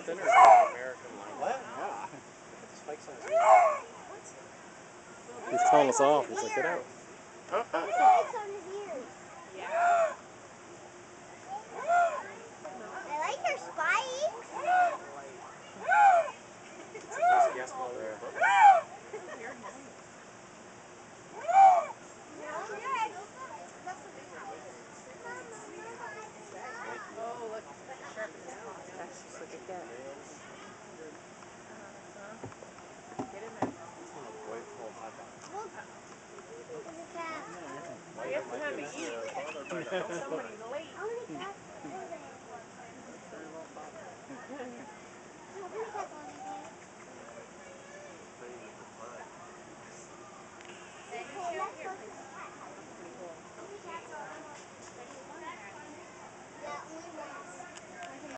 thinner than American line. What? Yeah. Spikes on his He's calling us off. He's like, get out. Spikes on his ears. Yeah. I like your spikes. Yes, well, there. Weird noise. Oh, look. Sharpen his claw. That's just like a cat. Get in there. Look. There's a cat. Every time he eats, somebody